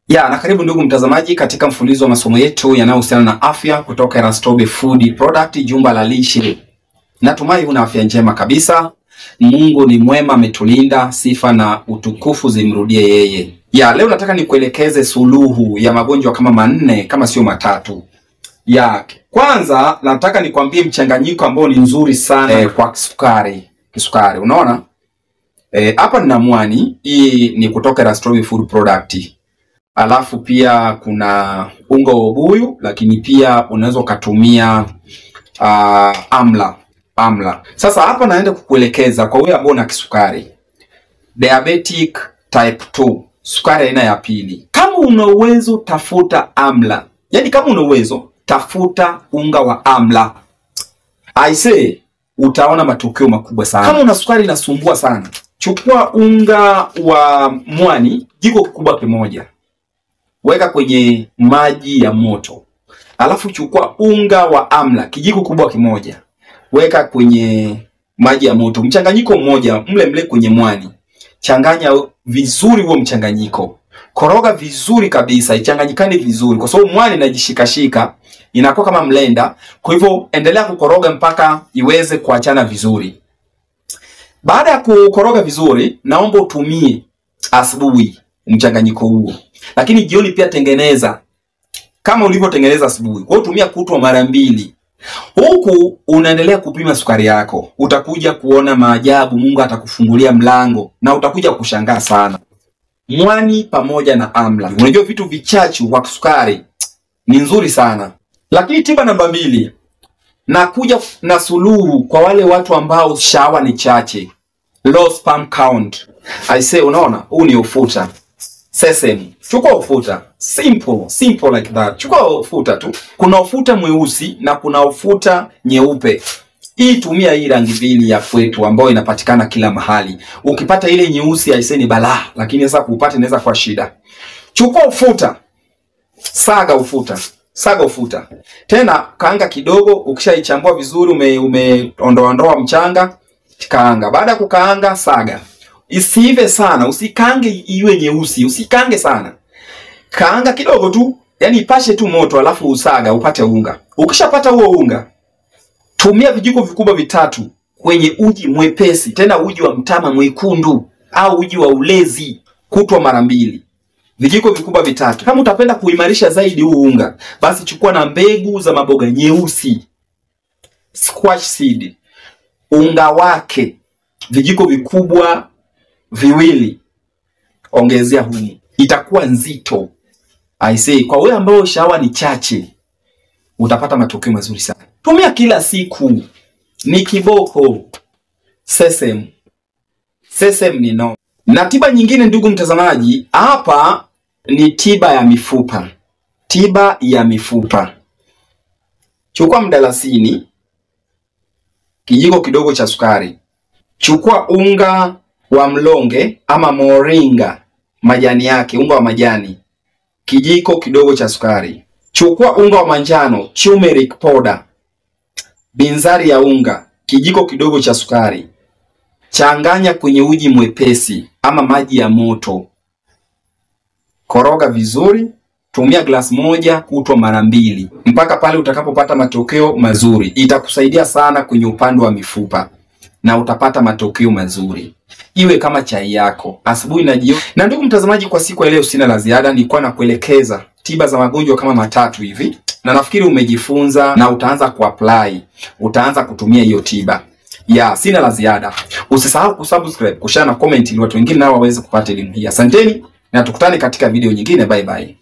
Na karibu ndugu mtazamaji katika mfululizo wa masomo yetu yanayohusiana na afya kutoka Erastobe Food Product, jumba la lishe. Natumai una afya njema kabisa. Mungu ni mwema, ametulinda, sifa na utukufu zimrudie yeye. Leo nataka nikuelekeze suluhu ya magonjwa kama manne kama sio matatu. Kwanza nataka nikwambie mchanganyiko ambao ni nzuri sana kwa kisukari. Unaona? Hapa nina mwani, hii ni kutoka Erastobe Food Product. Alafu pia kuna unga wa ubuyu, lakini pia unaweza kutumia amla. Sasa hapa naenda kukuelekeza kwa wewe ambao una kisukari, diabetic type 2, sukari aina ya pili. Kama una uwezo tafuta amla. Kama una uwezo tafuta unga wa amla. Utaona matokeo makubwa sana. Kama una sukari inasumbua sana, chukua unga wa mwani jiko kubwa kimoja. Weka kwenye maji ya moto. Alafu chukua unga wa amla kijiko kubwa kimoja. Weka kwenye maji ya moto. Mchanganyiko mmoja mle kwenye mwani. Changanya vizuri huo mchanganyiko. Koroga vizuri kabisa, ichanganyikane vizuri kwa sababu mwani inajishikashika, inakuwa kama mlenda. Kwa hivyo endelea kukoroga mpaka iweze kuachana vizuri. Baada ya kukoroga vizuri, naomba utumie asubuhi mchanganyiko huo. Lakini jioni pia tengeneza kama ulivyotengeneza asubuhi. Kwa hiyo tumia kutwa mara 2. Huku unaendelea kupima sukari yako. Utakuja kuona maajabu, Mungu atakufungulia mlango na utakuja kushangaa sana. Mwani pamoja na amla. Unajua vitu vichachu kwa sukari ni nzuri sana. Lakini tiba namba 2. Nakuja na suluhu kwa wale watu ambao shawa ni chache. Low sperm count. Unaona? Huu ni ufuta. Sesame. Chukua ufuta. Simple like that. Chukua ufuta tu. Kuna ufuta mweusi na kuna ufuta nyeupe. Tumia hii rangi mbili ya kwetu ambayo inapatikana kila mahali. Ukipata ile nyeusi ni balaa, lakini sasa kupata inaweza kwa shida. Chukua ufuta. Saga ufuta. Tena kaanga kidogo, ukishaichambua vizuri umeondoa mchanga, kaanga. Baada ya kukaanga, saga. Isiive sana, usikaange iwe nyeusi, usikaange sana. Kaanga kidogo tu, ipashe tu moto, alafu usaga upate unga. Ukishapata huo unga, tumia vijiko vikubwa 3 kwenye uji mwepesi, tena uji wa mtama mwekundu au uji wa ulezi, kutwa mara 2. Vijiko vikubwa 3. Kama utapenda kuimarisha zaidi huu unga, basi chukua na mbegu za maboga nyeusi, squash seed. Unga wake vijiko vikubwa 2. Ongezea humu. Itakuwa nzito. Kwa wewe ambao shawa ni chache, utapata matokeo mazuri sana. Tumia kila siku. Ni kiboko. Sesame ni no. Na tiba nyingine ndugu mtazamaji, hapa ni tiba ya mifupa. Chukua mdalasini, kijiko kidogo cha sukari. Chukua unga wa mlonge ama moringa, majani yake, unga wa majani, kijiko kidogo cha sukari. Chukua unga wa manjano, turmeric powder, binzari ya unga, kijiko kidogo cha sukari. Changanya kwenye uji mwepesi ama maji ya moto. Koroga vizuri, tumia glasi 1 kutwa mara 2 mpaka pale utakapopata matokeo mazuri. Itakusaidia sana kwenye upande wa mifupa na utapata matokeo mazuri. Iwe kama chai yako asubuhi na jioni. Na ndugu mtazamaji, kwa siku ya leo sina la ziada, nilikuwa nakuelekeza tiba za magonjwa kama matatu hivi. Na nafikiri umejifunza na utaanza kuapply, utaanza kutumia hiyo tiba. Sina la ziada. Usisahau kusubscribe, kushare na comment ili watu wengine nao waweze kupata elimu hii. Asanteni na tukutane katika video nyingine. Bye bye.